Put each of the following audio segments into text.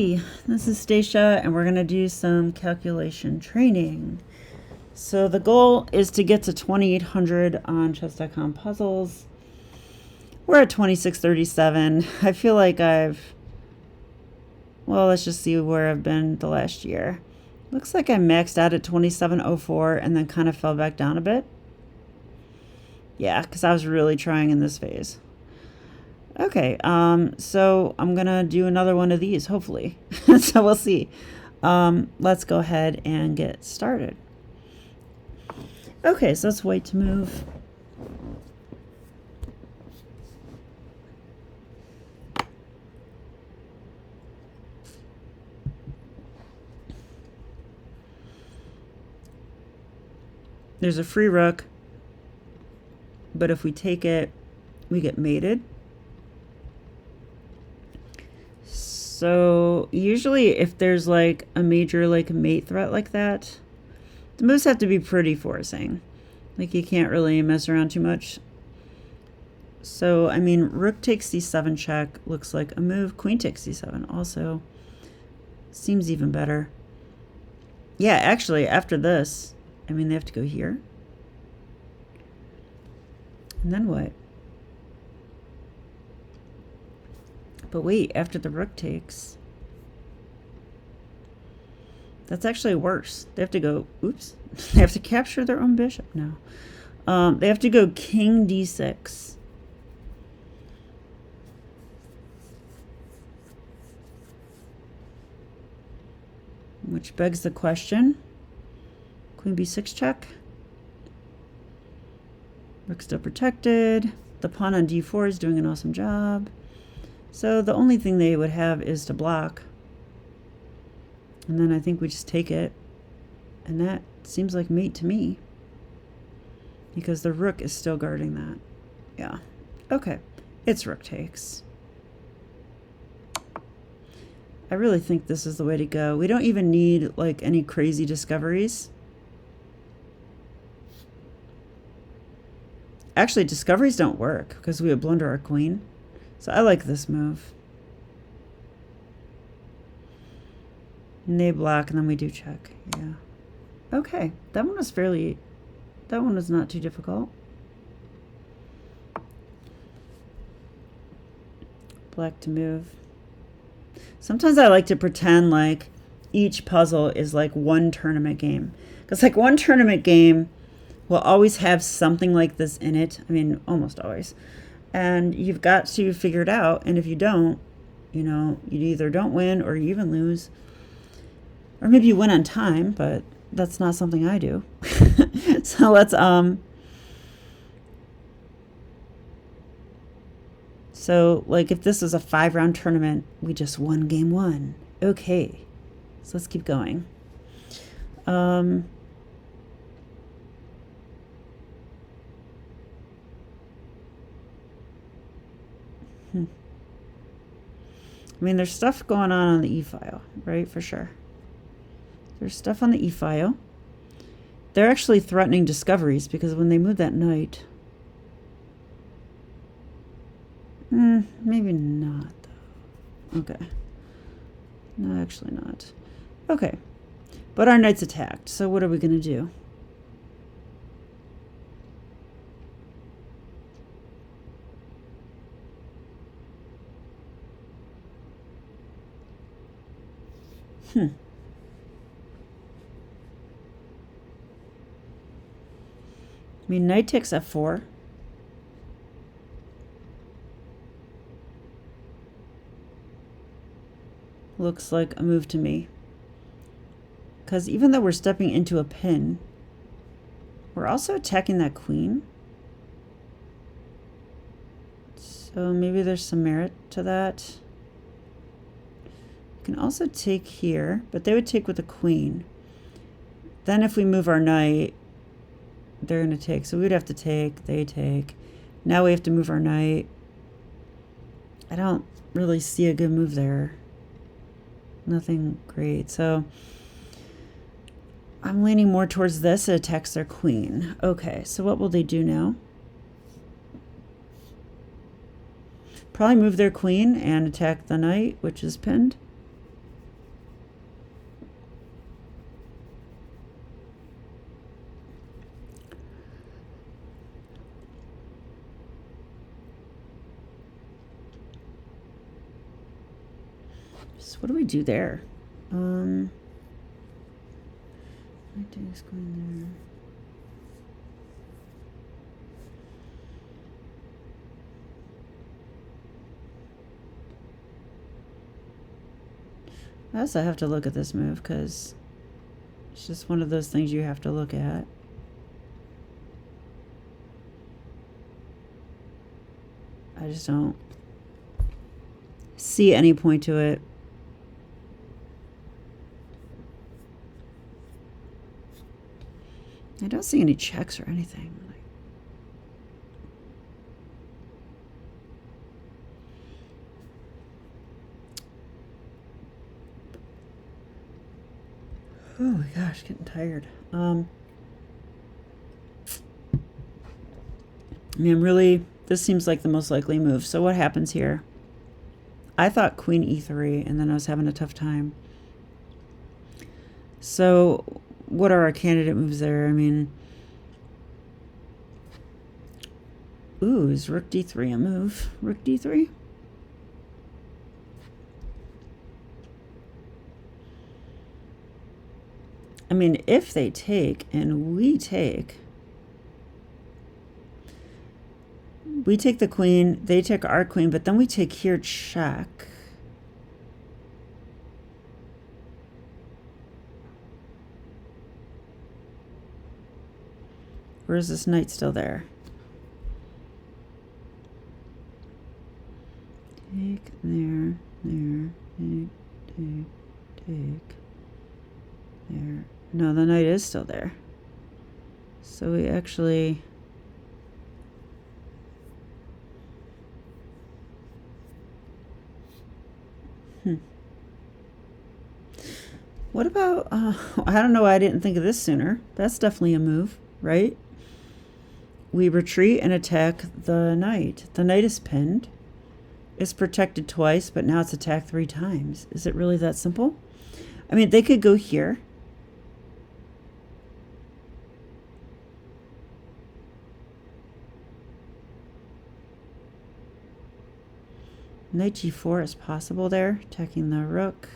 This is Stacia, and we're going to do some calculation training. So the goal is to get to 2800 on chess.com puzzles. We're at 2637. I feel like well, let's just see where I've been the last year. Looks like I maxed out at 2704 and then kind of fell back down a bit. Yeah, because I was really trying in this phase. Okay, so I'm gonna do another one of these, hopefully. So we'll see. Let's go ahead and get started. Okay, so let's wait to move. There's a free rook, but if we take it, we get mated. So usually if there's like a major mate threat like that, the moves have to be pretty forcing. Like you can't really mess around too much. So, I mean, rook takes c7 check looks like a move. Queen takes c7 also seems even better. Yeah, actually after this, I mean, they have to go here. And then what? But wait, after the rook takes, that's actually worse. They have to go, oops, they have to capture their own bishop now. They have to go king d6. Which begs the question, queen b6 check. Rook's still protected. The pawn on d4 is doing an awesome job. So the only thing they would have is to block. And then I think we just take it. And that seems like mate to me. Because the rook is still guarding that. Yeah. Okay. It's rook takes. I really think this is the way to go. We don't even need like any crazy discoveries. Actually, discoveries don't work because we would blunder our queen. So I like this move. And they block, and then we do check. Yeah. Okay. That one was not too difficult. Black to move. Sometimes I like to pretend like each puzzle is like one tournament game. Because like one tournament game will always have something like this in it. I mean, almost always. And you've got to figure it out. And if you don't, you know, you either don't win or you even lose. Or maybe you win on time, but that's not something I do. So let's, so like if this is a 5-round tournament, we just won game 1. Okay. So let's keep going. I mean, there's stuff going on the e-file, right? For sure. There's stuff on the e-file. They're actually threatening discoveries because when they move that knight... maybe not, though. Okay. No, actually not. Okay. But our knight's attacked, so what are we going to do? I mean, knight takes f4. Looks like a move to me. Because even though we're stepping into a pin, we're also attacking that queen. So maybe there's some merit to that. We can also take here, but they would take with the queen. Then if we move our knight, they're going to take. So we would have to take, they take. Now we have to move our knight. I don't really see a good move there. Nothing great. So I'm leaning more towards this. It attacks their queen. Okay, so what will they do now? Probably move their queen and attack the knight, which is pinned. So what do we do there? Knight takes queen there. I also have to look at this move because it's just one of those things you have to look at. I just don't see any point to it. I don't see any checks or anything. Oh my gosh, getting tired. I mean, really, this seems like the most likely move. So what happens here? I thought queen e3, and then I was having a tough time. So what are our candidate moves there? I mean, ooh, is rook d3 a move? Rook d3? I mean, if they take and we take the queen, they take our queen, but then we take here check. Or is this knight still there? Take, there, take. There. No, the knight is still there. So we actually... What about... I don't know why I didn't think of this sooner. That's definitely a move, right? We retreat and attack the knight. The knight is pinned. It's protected twice, but now it's attacked 3 times. Is it really that simple? I mean, they could go here. Knight g4 is possible there, attacking the rook.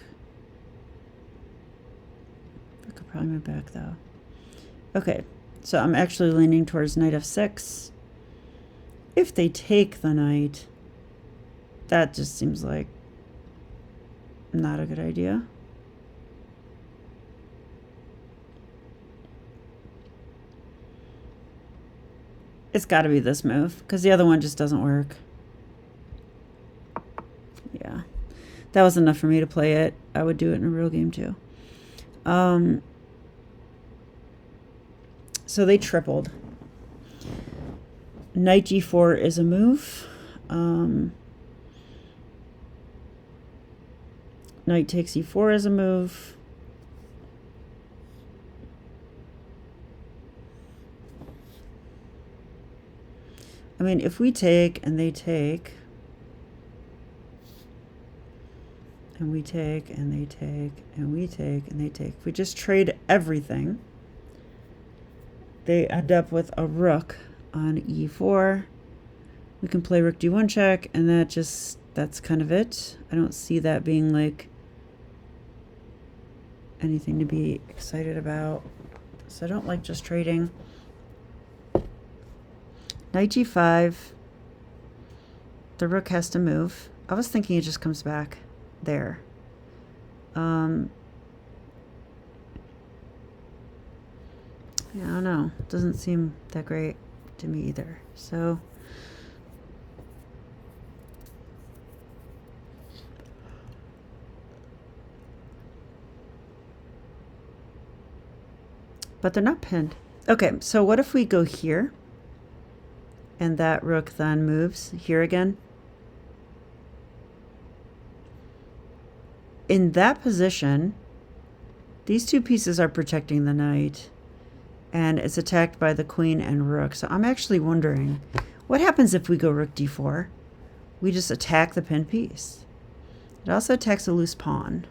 I could probably move back though. Okay, so I'm actually leaning towards knight f6. If they take the knight, that just seems like not a good idea. It's got to be this move because the other one just doesn't work. Yeah, that was enough for me to play it. I would do it in a real game too. So they tripled. Knight g4 is a move. Knight takes e4 as a move. I mean, if we take and they take, and we take and they take, and we take and they take, if we just trade everything, they end up with a rook on e4. We can play rook d1 check, and that's kind of it. I don't see that being like anything to be excited about. So I don't like just trading. Knight g5. The rook has to move. I was thinking it just comes back there. Yeah, I don't know. It doesn't seem that great to me either. So but they're not pinned. Okay, so what if we go here and that rook then moves here again? In that position, these two pieces are protecting the knight, and it's attacked by the queen and rook. So I'm actually wondering, what happens if we go rook d4? We just attack the pinned piece. It also attacks a loose pawn.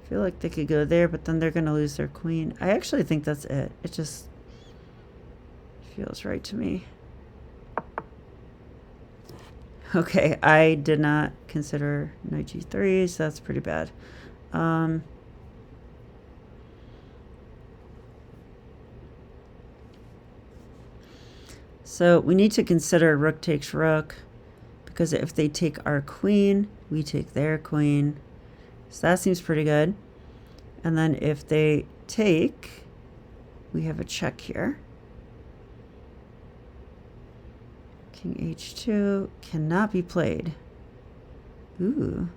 I feel like they could go there, but then they're going to lose their queen. I actually think that's it. It just, Feels right to me. Okay, I did not consider knight g3, so that's pretty bad. So we need to consider rook takes rook, because if they take our queen, we take their queen. So that seems pretty good. And then if they take, we have a check here. King h2 cannot be played. Ooh,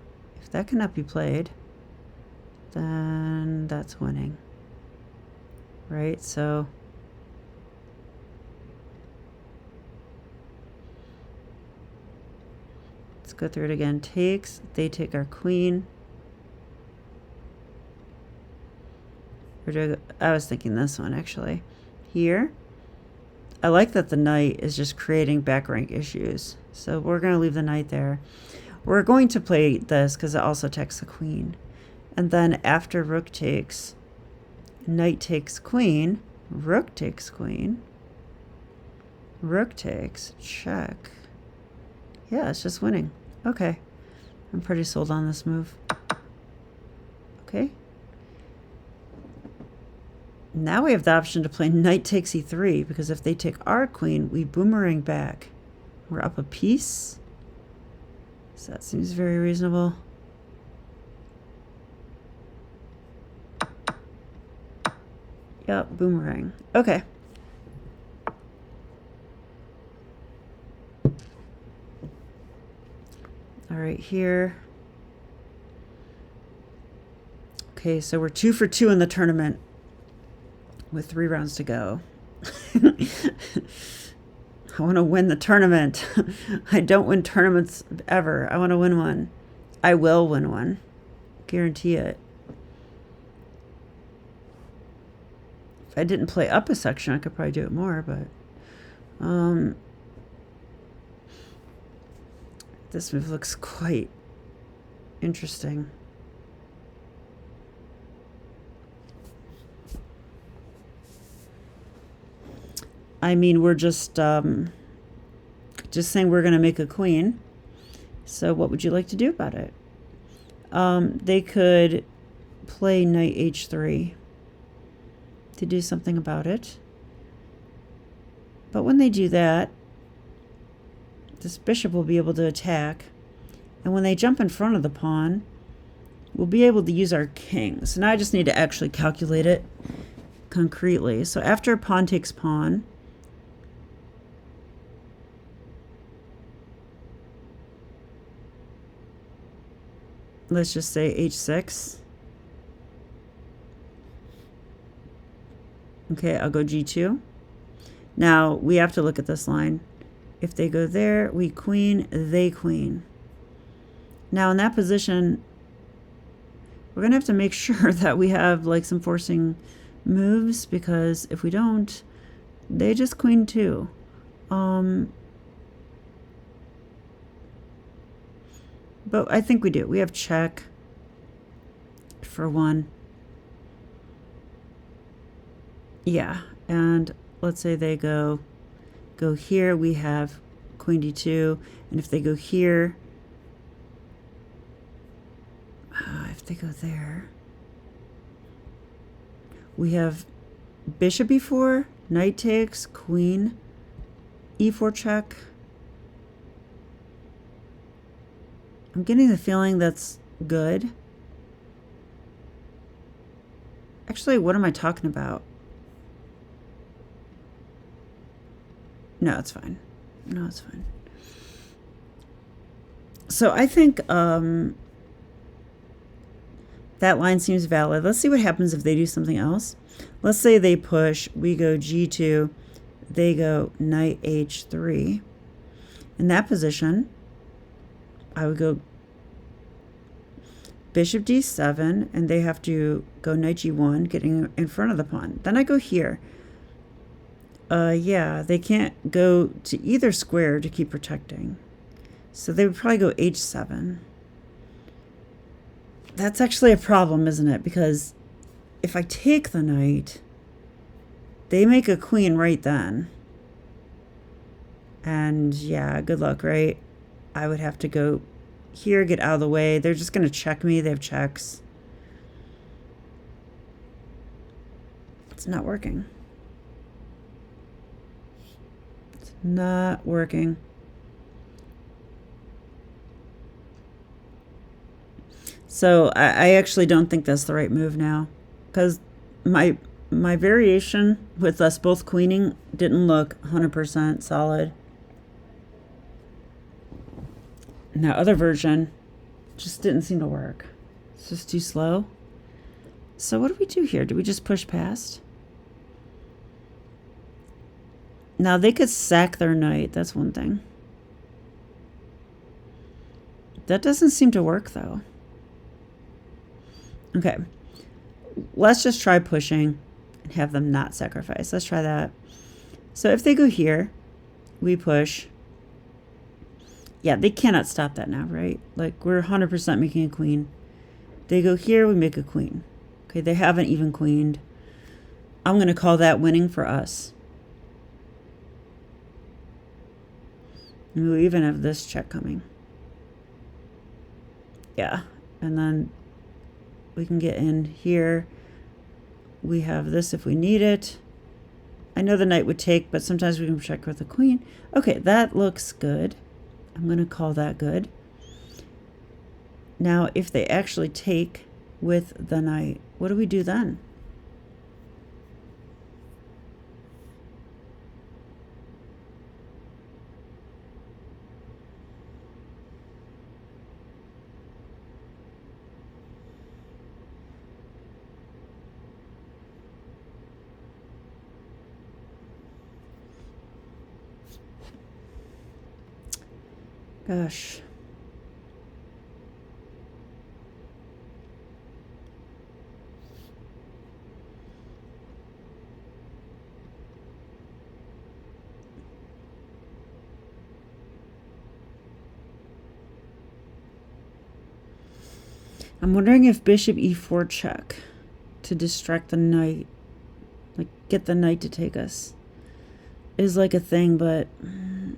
if that cannot be played, then that's winning. Right, so let's go through it again. Takes, they take our queen. I was thinking this one actually. Here, I like that the knight is just creating back rank issues. So we're going to leave the knight there. We're going to play this because it also takes the queen. And then after rook takes, knight takes queen, rook takes queen, rook takes, check. Yeah, it's just winning. Okay. I'm pretty sold on this move. Okay. Now we have the option to play knight takes e3, because if they take our queen, we boomerang back. We're up a piece. So that seems very reasonable. Yep, boomerang. Okay. All right, here. Okay, so we're 2 for 2 in the tournament with 3 rounds to go. I want to win the tournament. I don't win tournaments ever. I want to win one. I will win one. Guarantee it. If I didn't play up a section, I could probably do it more, but this move looks quite interesting. I mean, we're just saying we're going to make a queen. So what would you like to do about it? They could play knight h3 to do something about it. But when they do that, this bishop will be able to attack. And when they jump in front of the pawn, we'll be able to use our king. So now I just need to actually calculate it concretely. So after pawn takes pawn, let's just say h6. Okay, I'll go g2. Now we have to look at this line. If they go there, we queen, they queen. Now in that position, we're going to have to make sure that we have like some forcing moves, because if we don't, they just queen too. But I think we do. We have check for one. Yeah, and let's say they go here, we have queen d2, and if they go here, if they go there, we have bishop e4, knight takes, queen, e4 check. I'm getting the feeling that's good. Actually, what am I talking about? No, it's fine. No, it's fine. So I think that line seems valid. Let's see what happens if they do something else. Let's say they push, we go g2, they go knight h3. In that position, I would go bishop d7, and they have to go knight g1, getting in front of the pawn. Then I go here. Yeah, they can't go to either square to keep protecting. So they would probably go h7. That's actually a problem, isn't it? Because if I take the knight, they make a queen right then. And yeah, good luck, right? I would have to go here, get out of the way. They're just going to check me. They have checks. It's not working. It's not working. So I actually don't think that's the right move now, because my variation with us both queening didn't look 100% solid. And that other version just didn't seem to work. It's just too slow. So what do we do here? Do we just push past? Now they could sack their knight. That's one thing. That doesn't seem to work though. Okay. Let's just try pushing and have them not sacrifice. Let's try that. So if they go here, we push. Yeah, they cannot stop that now, right? Like, we're 100% making a queen. They go here, we make a queen. Okay, they haven't even queened. I'm going to call that winning for us. And we even have this check coming. Yeah, and then we can get in here. We have this if we need it. I know the knight would take, but sometimes we can check with the queen. Okay, that looks good. I'm going to call that good. Now, if they actually take with the knight, what do we do then? Gosh. I'm wondering if bishop e4 check to distract the knight, like get the knight to take us, is like a thing, but I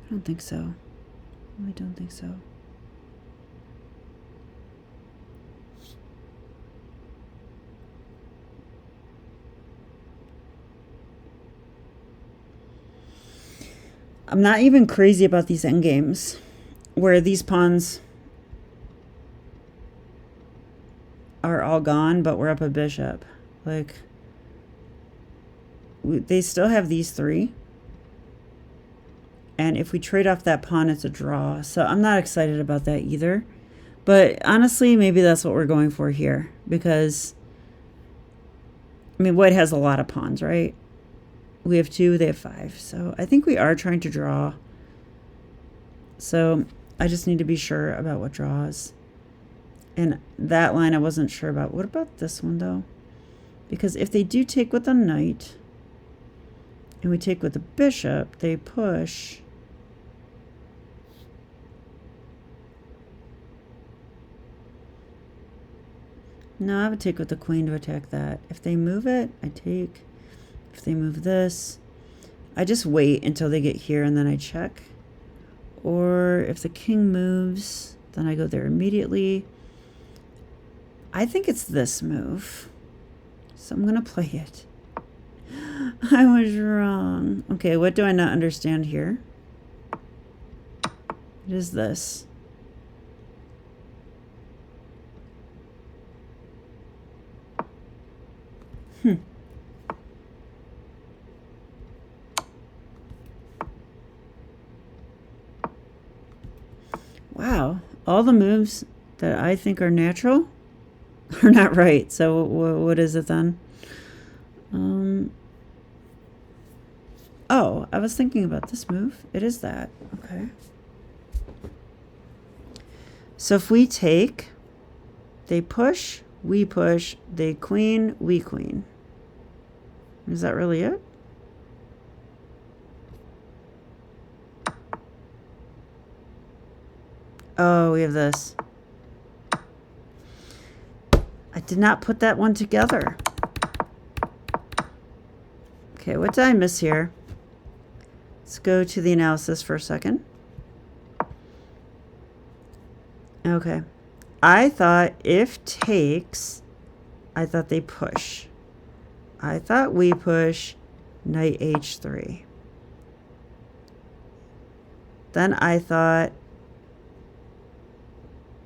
don't think so. I don't think so. I'm not even crazy about these endgames where these pawns are all gone, but we're up a bishop. Like, they still have these three. And if we trade off that pawn, it's a draw. So I'm not excited about that either. But honestly, maybe that's what we're going for here. Because, I mean, white has a lot of pawns, right? We have 2, they have 5. So I think we are trying to draw. So I just need to be sure about what draws. And that line I wasn't sure about. What about this one, though? Because if they do take with the knight, and we take with the bishop, they push. No, I would take with the queen to attack that. If they move it, I take. If they move this, I just wait until they get here and then I check. Or if the king moves, then I go there immediately. I think it's this move. So I'm going to play it. I was wrong. Okay, what do I not understand here? It is this. Wow, all the moves that I think are natural are not right. So what is it then? Oh, I was thinking about this move. It is that. Okay. So if we take, they push, we push, they queen, we queen. Is that really it? Oh, we have this. I did not put that one together. Okay, what did I miss here? Let's go to the analysis for a second. Okay. I thought if takes, I thought they push. I thought we push knight h3. Then I thought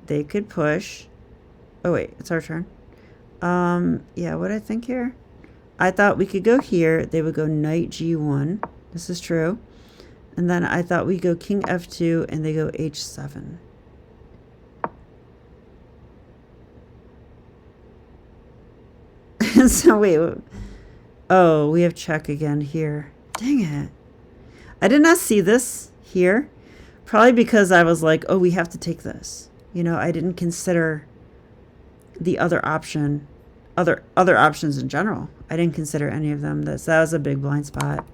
they could push. Oh wait, it's our turn. Yeah, what did I think here? I thought we could go here. They would go knight g1. This is true. And then I thought we go king f2 and they go h7. So wait. Oh, we have check again here. Dang it. I did not see this here. Probably because I was like, oh, we have to take this. You know, I didn't consider the other option, other options in general. I didn't consider any of them. That was a big blind spot.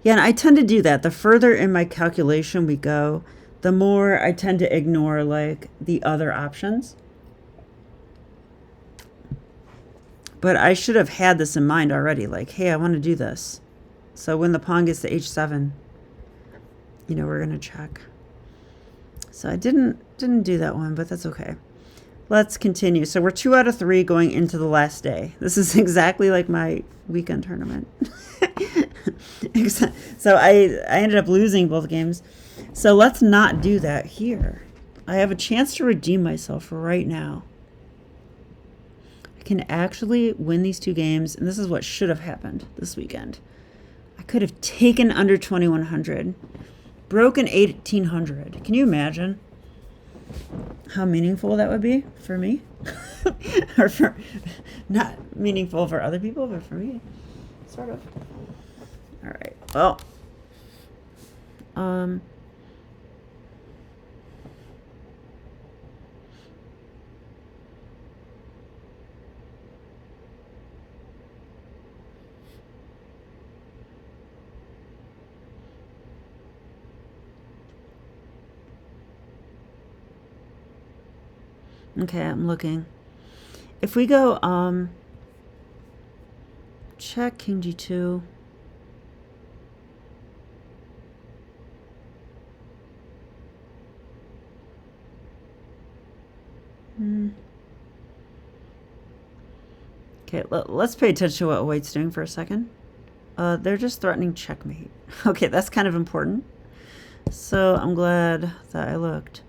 Yeah, and I tend to do that. The further in my calculation we go, the more I tend to ignore like the other options. But I should have had this in mind already. Like, hey, I want to do this. So when the pawn gets to h7, you know, we're going to check. So I didn't do that one, but that's okay. Let's continue. So we're 2 out of 3 going into the last day. This is exactly like my weekend tournament. So I ended up losing both games. So let's not do that here. I have a chance to redeem myself right now. I can actually win these 2 games, and this is what should have happened this weekend. I could have taken under 2100, broken 1800. Can you imagine how meaningful that would be for me? Or for, not meaningful for other people, but for me, sort of. All right, well, okay, I'm looking. If we go, check king g2. Okay, let's pay attention to what white's doing for a second. They're just threatening checkmate. Okay, that's kind of important. So I'm glad that I looked.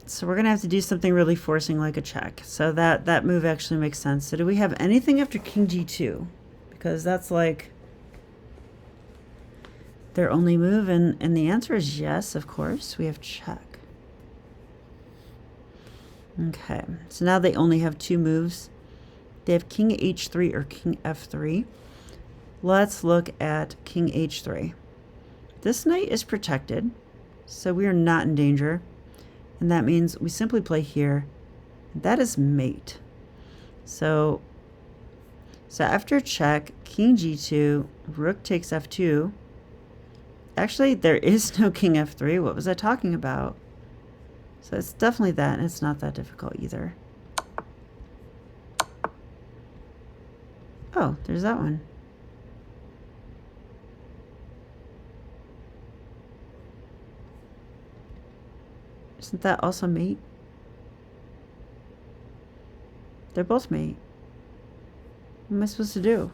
So we're going to have to do something really forcing like a check. So that move actually makes sense. So do we have anything after king g2? Because that's like their only move. And the answer is yes, of course. We have check. Okay, so now they only have 2 moves. They have king h3 or king f3. Let's look at king h3. This knight is protected, so we are not in danger. And that means we simply play here. That is mate. So after check, king g2, rook takes f2. Actually, there is no king f3. What was I talking about? So it's definitely that, and it's not that difficult either. Oh, there's that one. Isn't that also mate? They're both mate. What am I supposed to do?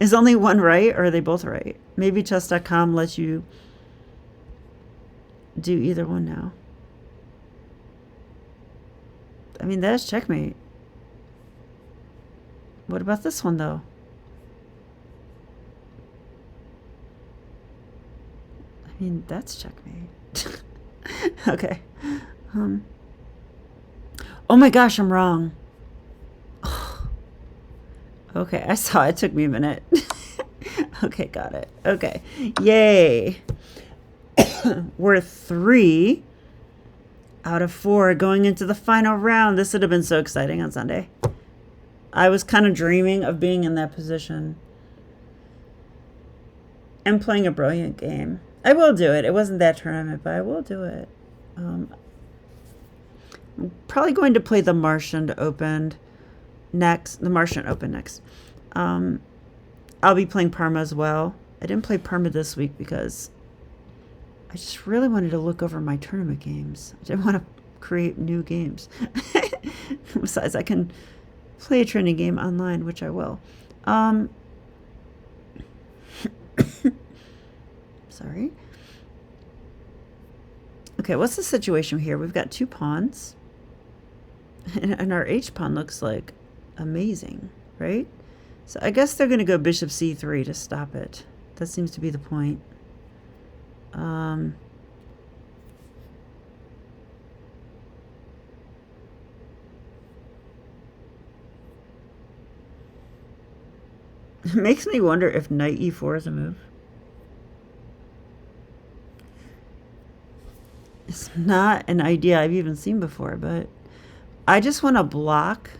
Is only one right, or are they both right? Maybe chess.com lets you do either one now. I mean, that is checkmate. What about this one, though? I mean, that's checkmate. Okay. Oh my gosh, I'm wrong. Okay, I saw it. It took me a minute. Okay, got it. Okay. Yay. We're 3 out of 4 going into the final round. This would have been so exciting on Sunday. I was kind of dreaming of being in that position and playing a brilliant game. I will do it. It wasn't that tournament, but I will do it. I'm probably going to play the Martian Open next. I'll be playing Parma as well. I didn't play Parma this week because I just really wanted to look over my tournament games. I didn't want to create new games. Besides, I can play a training game online, which I will. Sorry. Okay, what's the situation here? We've got 2 pawns. And our H pawn looks like amazing, right? So I guess they're going to go bishop c3 to stop it. That seems to be the point. It makes me wonder if knight e4 is a move. It's not an idea I've even seen before, but I just want to block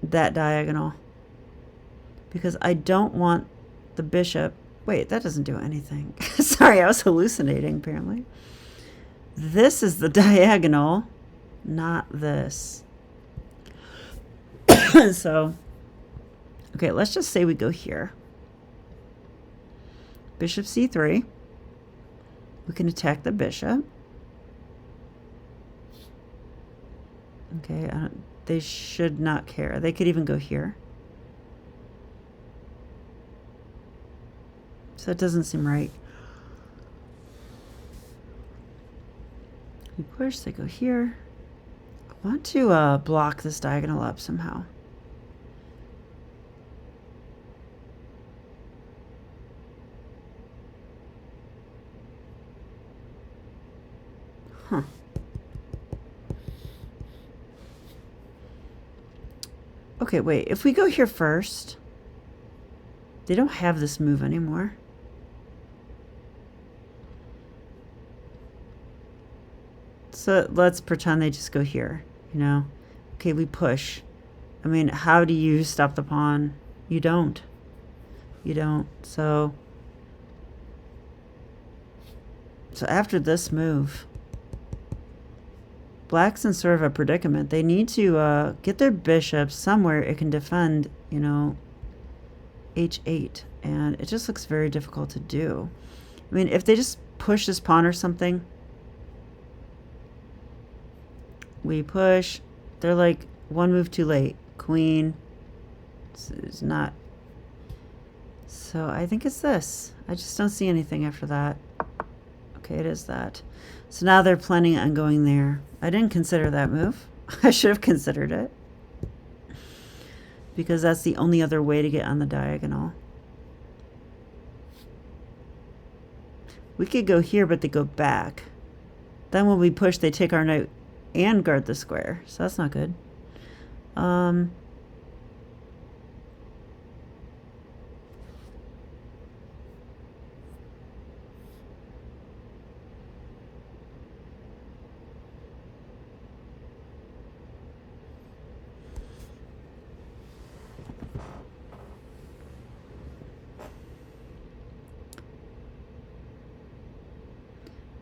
that diagonal because I don't want the bishop. Wait, that doesn't do anything. Sorry, I was hallucinating apparently. This is the diagonal, not this. So, okay, let's just say we go here. Bishop c3. We can attack the bishop. Okay, they should not care. They could even go here. So it doesn't seem right. We push, they go here. I want to block this diagonal up somehow. Huh. Okay, wait. If we go here first, they don't have this move anymore. So let's pretend they just go here, you know? Okay, we push. I mean, how do you stop the pawn? You don't. You don't. So after this move, Black's in sort of a predicament. They need to get their bishop somewhere it can defend, you know, h8. And it just looks very difficult to do. I mean, if they just push this pawn or something, we push. They're like 1 move too late. Queen. It's not. So I think it's this. I just don't see anything after that. Okay, it is that. So now they're planning on going there. I didn't consider that move. I should have considered it. Because that's the only other way to get on the diagonal. We could go here, but they go back. Then when we push, they take our knight and guard the square. So that's not good.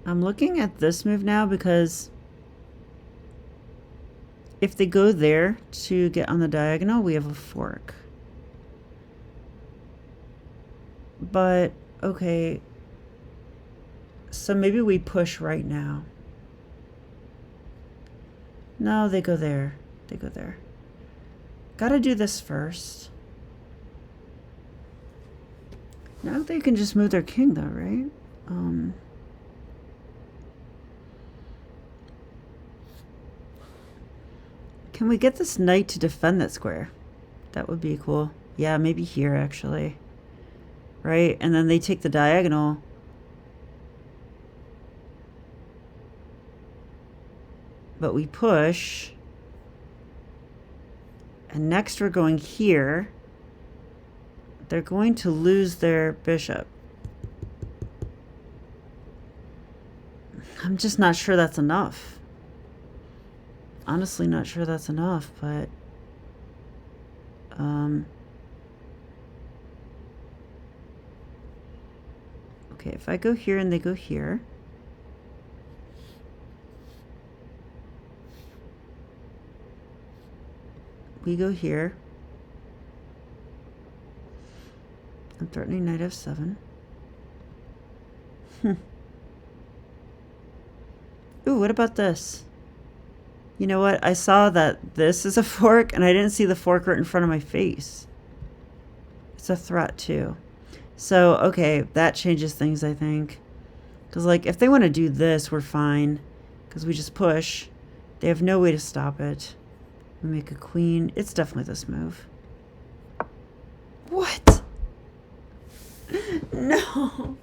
I'm looking at this move now because if they go there to get on the diagonal, we have a fork. But, okay. So maybe we push right now. No, they go there. They go there. Gotta do this first. Now they can just move their king though, right? Can we get this knight to defend that square? That would be cool. Yeah, maybe here actually. Right? And then they take the diagonal. But we push. And next we're going here. They're going to lose their bishop. I'm just not sure that's enough. Honestly, not sure that's enough, but okay, if I go here and they go here, we go here, I'm threatening knight f7. Ooh, what about this? You know what? I saw that this is a fork, and I didn't see the fork right in front of my face. It's a threat, too. So, okay, that changes things, I think. Because, like, if they want to do this, we're fine. Because we just push. They have no way to stop it. We make a queen. It's definitely this move. What? No.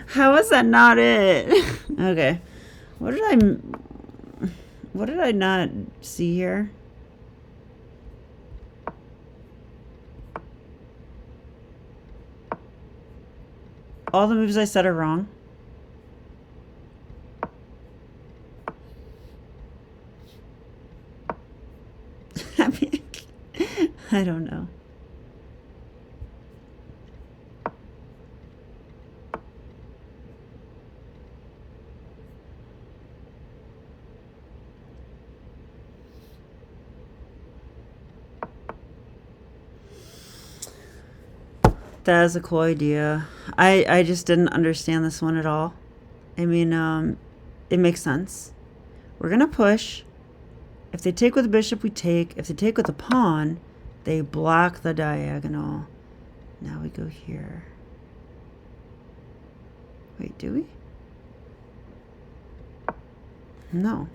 How is that not it? Okay. What did I not see here? All the moves I said are wrong. I mean, I don't know. That is a cool idea. I just didn't understand this one at all. I mean, it makes sense. We're going to push. If they take with the bishop, we take. If they take with the pawn, they block the diagonal. Now we go here. Wait, do we? No.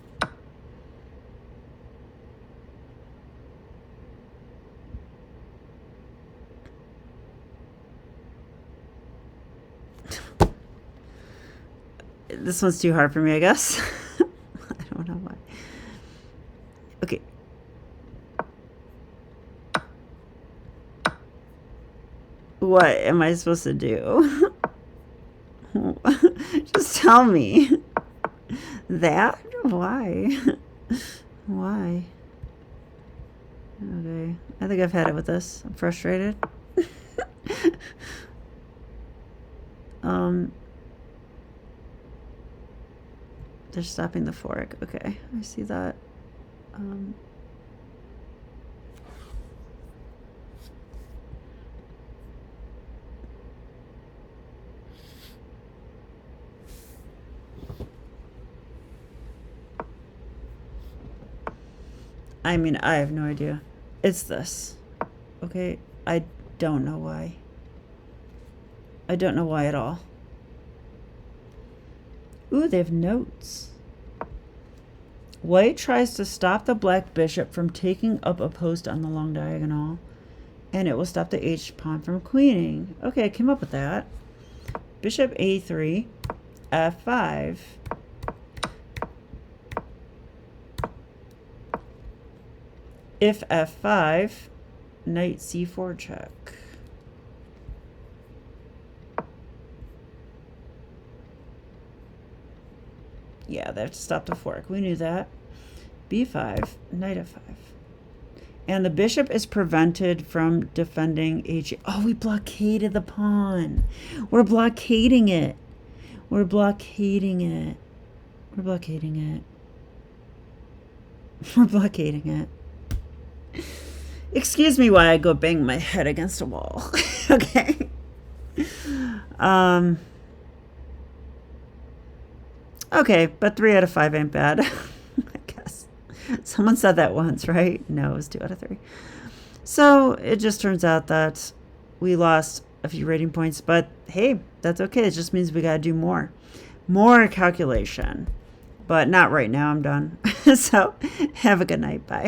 This one's too hard for me, I guess. I don't know why. Okay. What am I supposed to do? Just tell me. That? Why? Why? Okay. I think I've had it with this. I'm frustrated. They're stopping the fork. Okay, I see that. I mean, I have no idea. It's this. Okay, I don't know why. I don't know why at all. Ooh, they have notes. White tries to stop the black bishop from taking up a post on the long diagonal, and it will stop the H pawn from queening. Okay, I came up with that. Bishop A3, F5. If F5, knight C4 check. Yeah, they have to stop the fork. We knew that. B5, knight F5. And the bishop is prevented from defending H. Oh, we blockaded the pawn. We're blockading it. We're blockading it. We're blockading it. We're blockading it. Excuse me while I go bang my head against a wall. Okay. Okay, but 3 out of 5 ain't bad. I guess. Someone said that once, right? No, it was 2 out of 3. So it just turns out that we lost a few rating points, but hey, that's okay. It just means we got to do more. More calculation. But not right now. I'm done. So have a good night. Bye.